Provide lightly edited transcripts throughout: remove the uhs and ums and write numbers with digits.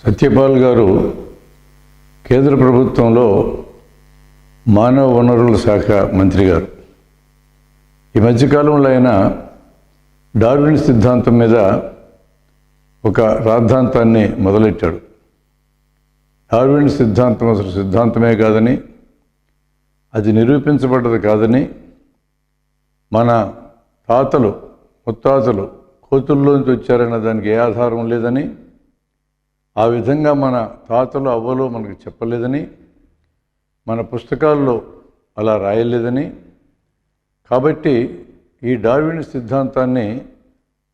సత్యపాల్ గారు కేంద్ర ప్రభుత్వంలో మానవ వనరుల శాఖ మంత్రి గారు. ఈ మధ్యకాలంలో ఆయన డార్విన్ సిద్ధాంతం మీద ఒక రాద్ధాంతాన్ని మొదలెట్టాడు. డార్విన్ సిద్ధాంతం అసలు సిద్ధాంతమే కాదని, అది నిరూపించబడ్డది కాదని, మన తాతలు ముత్తాతలు కోతుల్లోంచి వచ్చారన్న దానికి ఏ ఆధారం లేదని, ఆ విధంగా మన తాతలు అవ్వలు మనకు చెప్పలేదని, మన పుస్తకాల్లో అలా రాయలేదని, కాబట్టి ఈ డార్విన్ సిద్ధాంతాన్ని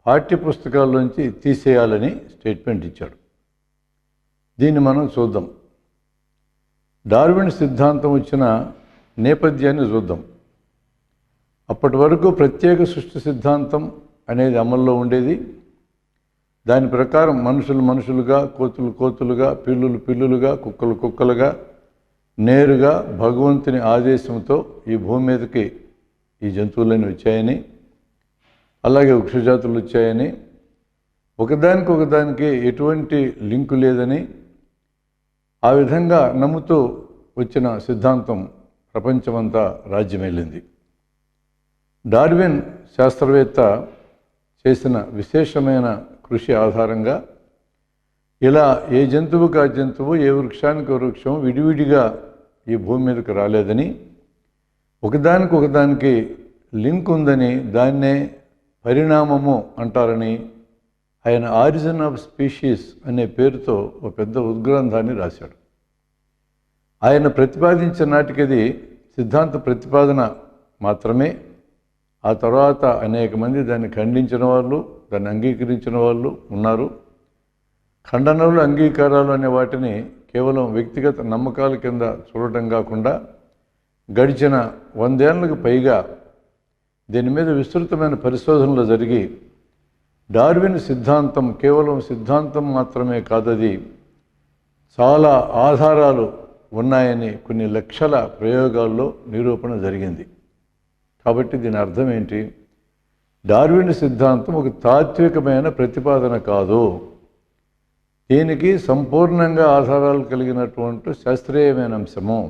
పాఠ్య పుస్తకాల్లోంచి తీసేయాలని స్టేట్మెంట్ ఇచ్చాడు. దీన్ని మనం చూద్దాం. డార్విన్ సిద్ధాంతం వచ్చిన నేపథ్యాన్ని చూద్దాం. అప్పటి వరకు ప్రత్యేక సృష్టి సిద్ధాంతం అనేది అమల్లో ఉండేది. దాని ప్రకారం మనుషులు మనుషులుగా, కోతులు కోతులుగా, పిల్లులు పిల్లులుగా, కుక్కలు కుక్కలుగా నేరుగా భగవంతుని ఆదేశంతో ఈ భూమి మీదకి ఈ జంతువులన్నీ వచ్చాయని, అలాగే వృక్షజాతులు వచ్చాయని, ఒకదానికి ఎటువంటి లింకు లేదని, ఆ విధంగా నమ్ముతూ వచ్చిన సిద్ధాంతం ప్రపంచమంతా రాజ్యమేలింది. డార్విన్ శాస్త్రవేత్త చేసిన విశేషమైన కృషి ఆధారంగా ఇలా ఏ జంతువుకి ఆ జంతువు, ఏ వృక్షానికి వృక్షం విడివిడిగా ఈ భూమి మీదకి రాలేదని, ఒకదానికి లింక్ ఉందని, దాన్నే పరిణామము అంటారని ఆయన ఆరిజిన్ ఆఫ్ స్పీషీస్ అనే పేరుతో ఒక పెద్ద ఉద్గ్రంథాన్ని రాశాడు. ఆయన ప్రతిపాదించిన నాటికది సిద్ధాంత ప్రతిపాదన మాత్రమే. ఆ తర్వాత అనేక మంది దాన్ని ఖండించిన వాళ్ళు, దాన్ని అంగీకరించిన వాళ్ళు ఉన్నారు. ఖండనలు, అంగీకారాలు అనే వాటిని కేవలం వ్యక్తిగత నమ్మకాల కింద చూడటం కాకుండా గడిచిన 100 ఏళ్లకు పైగా దీని మీద విస్తృతమైన పరిశోధనలు జరిగి డార్విన్ సిద్ధాంతం కేవలం సిద్ధాంతం మాత్రమే కాదది చాలా ఆధారాలు ఉన్నాయని కొన్ని లక్షల ప్రయోగాల్లో నిరూపణ జరిగింది. కాబట్టి దీని అర్థం ఏంటి? డార్విన్ సిద్ధాంతం ఒక తాత్వికమైన ప్రతిపాదన కాదు. దీనికి సంపూర్ణంగా ఆధారాలు కలిగినటువంటి శాస్త్రీయమైన అంశము.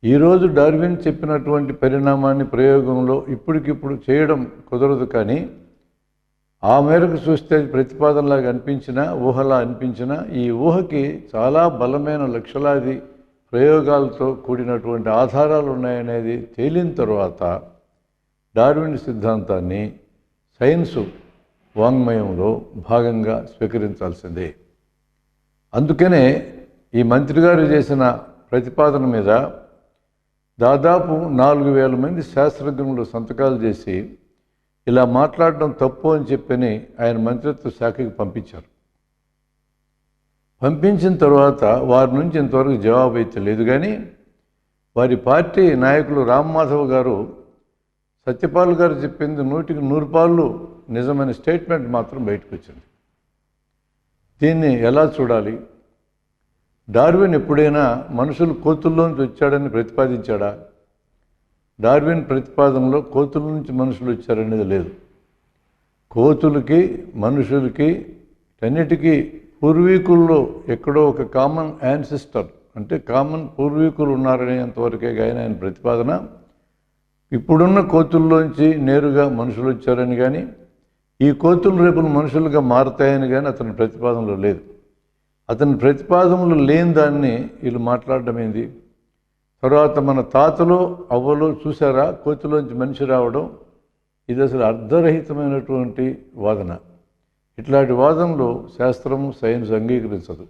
ఈరోజు డార్విన్ చెప్పినటువంటి పరిణామాన్ని ప్రయోగంలో ఇప్పటికిప్పుడు చేయడం కుదరదు, కానీ ఆ మేరకు చూస్తే ప్రతిపాదనలాగా అనిపించినా, ఊహలా అనిపించినా, ఈ ఊహకి చాలా బలమైన లక్షలాది ప్రయోగాలతో కూడినటువంటి ఆధారాలు ఉన్నాయనేది తేలిన తర్వాత డార్విన్ సిద్ధాంతాన్ని సైన్సు వాంగ్మయంలో భాగంగా స్వీకరించాల్సిందే. అందుకనే ఈ మంత్రి గారు చేసిన ప్రతిపాదన మీద దాదాపు 4000 మంది శాస్త్రజ్ఞులు సంతకాలు చేసి ఇలా మాట్లాడడం తప్పు అని చెప్పని ఆయన మంత్రిత్వ శాఖకి పంపించారు. పంపించిన తర్వాత వారి నుంచి ఇంతవరకు జవాబు అయితే లేదు. కానీ వారి పార్టీ నాయకులు రామ్మాధవ్ గారు సత్యపాల్ గారు చెప్పింది 100కి 100 పాళ్ళు నిజమైన స్టేట్మెంట్ మాత్రం బయటకు వచ్చింది. దీన్ని ఎలా చూడాలి? డార్విన్ ఎప్పుడైనా మనుషులు కోతుల్లోంచి వచ్చాడని ప్రతిపాదించాడా? డార్విన్ ప్రతిపాదనలో కోతుల నుంచి మనుషులు వచ్చారనేది లేదు. కోతులకి మనుషులకి అన్నిటికీ పూర్వీకుల్లో ఎక్కడో ఒక కామన్ యాన్సిస్టర్, అంటే కామన్ పూర్వీకులు ఉన్నారనేంతవరకే కానీ ఆయన ప్రతిపాదన. ఇప్పుడున్న కోతుల్లోంచి నేరుగా మనుషులు వచ్చారని కానీ, ఈ కోతులు రేపు మనుషులుగా మారతాయని కానీ అతని ప్రతిపాదనలో లేదు. అతని ప్రతిపాదనలు లేని దాన్ని వీళ్ళు మాట్లాడడం ఏంది? తర్వాత మన తాతలు అవ్వలు చూసారా కోతులోంచి మనిషి రావడం? ఇది అసలు అర్ధరహితమైనటువంటి వాదన. ఇట్లాంటి వాదనలు శాస్త్రము, సైన్స్ అంగీకరించదు.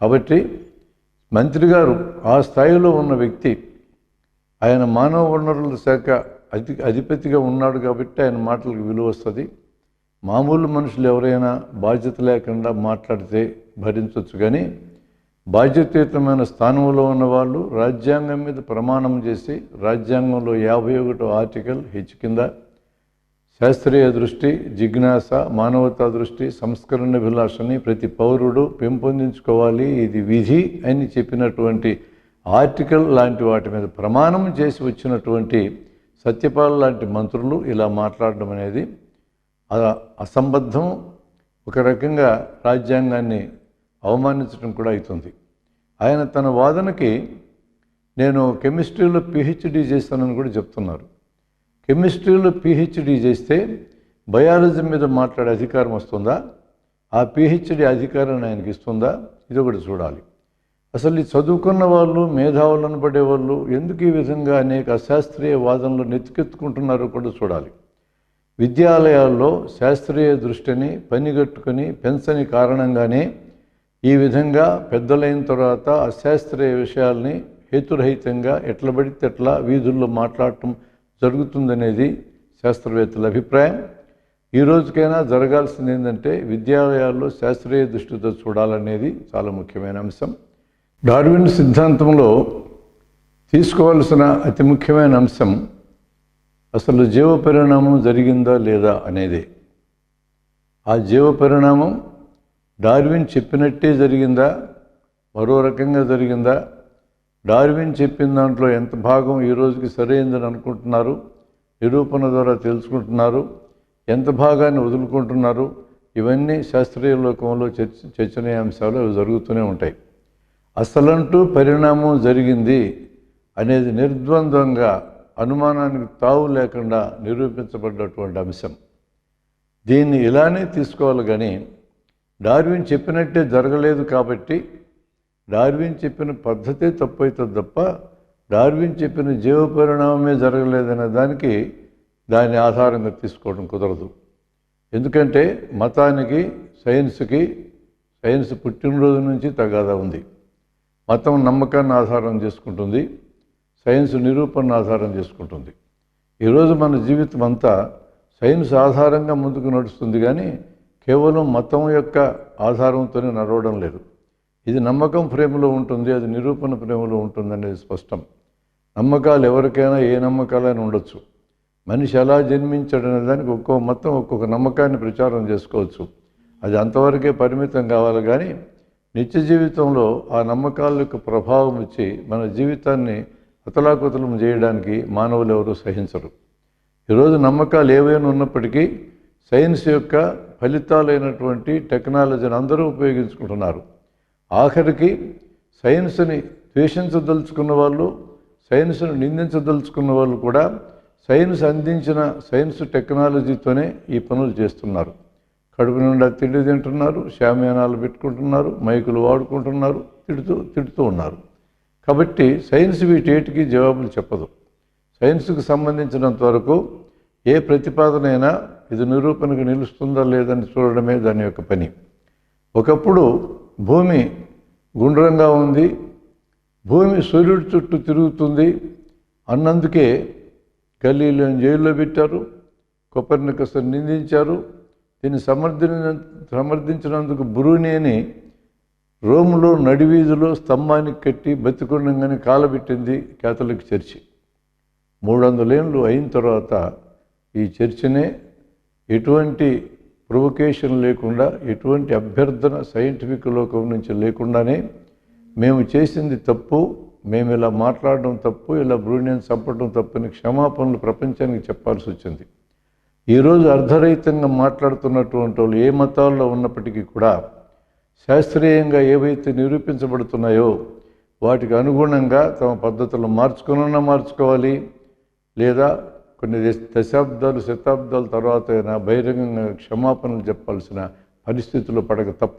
కాబట్టి మంత్రి గారు ఆ స్థాయిలో ఉన్న వ్యక్తి, ఆయన మానవ వనరుల శాఖ అధిపతిగా ఉన్నాడు కాబట్టి ఆయన మాటలకు విలువ వస్తుంది. మామూలు మనుషులు ఎవరైనా బాధ్యత లేకుండా మాట్లాడితే భరించవచ్చు, కానీ బాధ్యతాయుతమైన స్థానంలో ఉన్నవాళ్ళు రాజ్యాంగం మీద ప్రమాణం చేసి రాజ్యాంగంలో 51వ ఆర్టికల్ H కింద శాస్త్రీయ దృష్టి, జిజ్ఞాస, మానవతా దృష్టి, సంస్కరణ విలాసని ప్రతి పౌరుడు పెంపొందించుకోవాలి, ఇది విధి అని చెప్పినటువంటి ఆర్టికల్ లాంటి వాటి మీద ప్రమాణం చేసి వచ్చినటువంటి సత్యపాల్ లాంటి మంత్రులు ఇలా మాట్లాడడం అనేది అసంబద్ధం. ఒక రకంగా రాజ్యాంగాన్ని అవమానించడం కూడా అవుతుంది. ఆయన తన వాదనకి నేను కెమిస్ట్రీలో పిహెచ్డి చేస్తానని కూడా చెప్తున్నారు. కెమిస్ట్రీలో పిహెచ్డి చేస్తే బయాలజీ మీద మాట్లాడే అధికారం వస్తుందా? ఆ పిహెచ్డి అధికారాన్ని ఆయనకి ఇస్తుందా? ఇది ఒకటి చూడాలి. అసలు ఈ చదువుకున్న వాళ్ళు, మేధావులు అనబడేవాళ్ళు ఎందుకు ఈ విధంగా అనేక అశాస్త్రీయ వాదనలు నెత్తికెత్తుకుంటున్నారో కూడా చూడాలి. విద్యాలయాల్లో శాస్త్రీయ దృష్టిని పనిగట్టుకుని పెంచని కారణంగానే ఈ విధంగా పెద్దలైన తర్వాత అశాస్త్రీయ విషయాల్ని హేతురహితంగా ఎట్లా పడితే ఎట్లా వీధుల్లో మాట్లాడటం జరుగుతుందనేది శాస్త్రవేత్తల అభిప్రాయం. ఈ రోజుకైనా జరగాల్సింది ఏంటంటే విద్యాలయాల్లో శాస్త్రీయ దృష్టితో చూడాలనేది చాలా ముఖ్యమైన అంశం. డార్విన్ సిద్ధాంతంలో తీసుకోవాల్సిన అతి ముఖ్యమైన అంశం అసలు జీవ పరిణామం జరిగిందా లేదా అనేది. ఆ జీవ పరిణామం డార్విన్ చెప్పినట్టే జరిగిందా, మరో రకంగా జరిగిందా, డార్విన్ చెప్పిన దాంట్లో ఎంత భాగం ఈ రోజుకి సరైందని అనుకుంటున్నారు, నిరూపణ ద్వారా తెలుసుకుంటున్నారు, ఎంత భాగాన్ని వదులుకుంటున్నారు, ఇవన్నీ శాస్త్రీయ లోకంలో చర్చనీయాంశాలు అవి జరుగుతూనే ఉంటాయి. అసలంటూ పరిణామం జరిగింది అనేది నిర్ద్వంద్వంగా అనుమానానికి తావు లేకుండా నిరూపించబడ్డటువంటి అంశం. దీన్ని ఇలానే తీసుకోవాలి. కానీ డార్విన్ చెప్పినట్టే జరగలేదు కాబట్టి డార్విన్ చెప్పిన పద్ధతే తప్పు అవుతుంది తప్ప డార్విన్ చెప్పిన జీవ పరిణామమే జరగలేదనే దానికి దాని ఆధారంగా తీసుకోవడం కుదరదు. ఎందుకంటే మతానికి సైన్స్ పుట్టినరోజు నుంచి తగాదా ఉంది. మతం నమ్మకాన్ని ఆధారం చేసుకుంటుంది, సైన్స్ నిరూపణ ఆధారం చేసుకుంటుంది. ఈరోజు మన జీవితం అంతా సైన్స్ ఆధారంగా ముందుకు నడుస్తుంది, కానీ కేవలం మతం యొక్క ఆధారంతోనే నడవడం లేదు. ఇది నమ్మకం ప్రేమలో ఉంటుంది, అది నిరూపణ ప్రేమలో ఉంటుంది అనేది స్పష్టం. నమ్మకాలు ఎవరికైనా ఏ నమ్మకాలైనా ఉండొచ్చు. మనిషి ఎలా జన్మించాడనే దానికి ఒక్కో మతం ఒక్కొక్క నమ్మకాన్ని ప్రచారం చేసుకోవచ్చు. అది అంతవరకే పరిమితం కావాలి. కానీ నిత్య జీవితంలో ఆ నమ్మకాల యొక్క ప్రభావం ఇచ్చి మన జీవితాన్ని అతలాకుతలం చేయడానికి మానవులు ఎవరూ సహించరు. ఈరోజు నమ్మకాలు ఏవైనా ఉన్నప్పటికీ సైన్స్ యొక్క ఫలితాలైనటువంటి టెక్నాలజీని అందరూ ఉపయోగించుకుంటున్నారు. ఆఖరికి సైన్స్ని ద్వేషించదలుచుకున్న వాళ్ళు, సైన్స్ను నిందించదలుచుకున్న వాళ్ళు కూడా సైన్స్ అందించిన సైన్స్ టెక్నాలజీతోనే ఈ పనులు చేస్తున్నారు. కడుపు నిండా తిండి తింటున్నారు, షామియానాలు పెట్టుకుంటున్నారు, మైకులు వాడుకుంటున్నారు, తిడుతూ ఉన్నారు. కాబట్టి సైన్స్ వీటేటికి జవాబులు చెప్పదు. సైన్స్కు సంబంధించినంత వరకు ఏ ప్రతిపాదనైనా ఇది నిరూపణకు నిలుస్తుందా లేదని చూడడమే దాని యొక్క పని. ఒకప్పుడు భూమి గుండ్రంగా ఉంది, భూమి సూర్యుడి చుట్టూ తిరుగుతుంది అన్నందుకే గలీలియోని జైల్లో పెట్టారు, కోపర్నికస్ను నిందించారు. దీన్ని సమర్థించినందుకు బ్రూనీని రోమ్లో నడివీధిలో స్తంభానికి కట్టి బతికుండంగానే కాలబెట్టింది కేథలిక్ చర్చి. 300 ఏళ్ళు అయిన తర్వాత ఈ చర్చినే ఎటువంటి ప్రొవొకేషన్ లేకుండా, ఎటువంటి అభ్యర్థన సైంటిఫిక్ లోకం నుంచి లేకుండానే మేము చేసింది తప్పు, మేము ఇలా మాట్లాడడం తప్పు, ఇలా బ్రూనియన్ చంపడం తప్పని క్షమాపణలు ప్రపంచానికి చెప్పాల్సి వచ్చింది. ఈరోజు అర్ధరహితంగా మాట్లాడుతున్నటువంటి వాళ్ళు ఏ మతాల్లో ఉన్నప్పటికీ కూడా శాస్త్రీయంగా ఏవైతే నిరూపించబడుతున్నాయో వాటికి అనుగుణంగా తమ పద్ధతులు మార్చుకోవాలి, లేదా కొన్ని శతాబ్దాల తర్వాత అయినా బహిరంగంగా క్షమాపణలు చెప్పాల్సిన పరిస్థితులు పడక తప్ప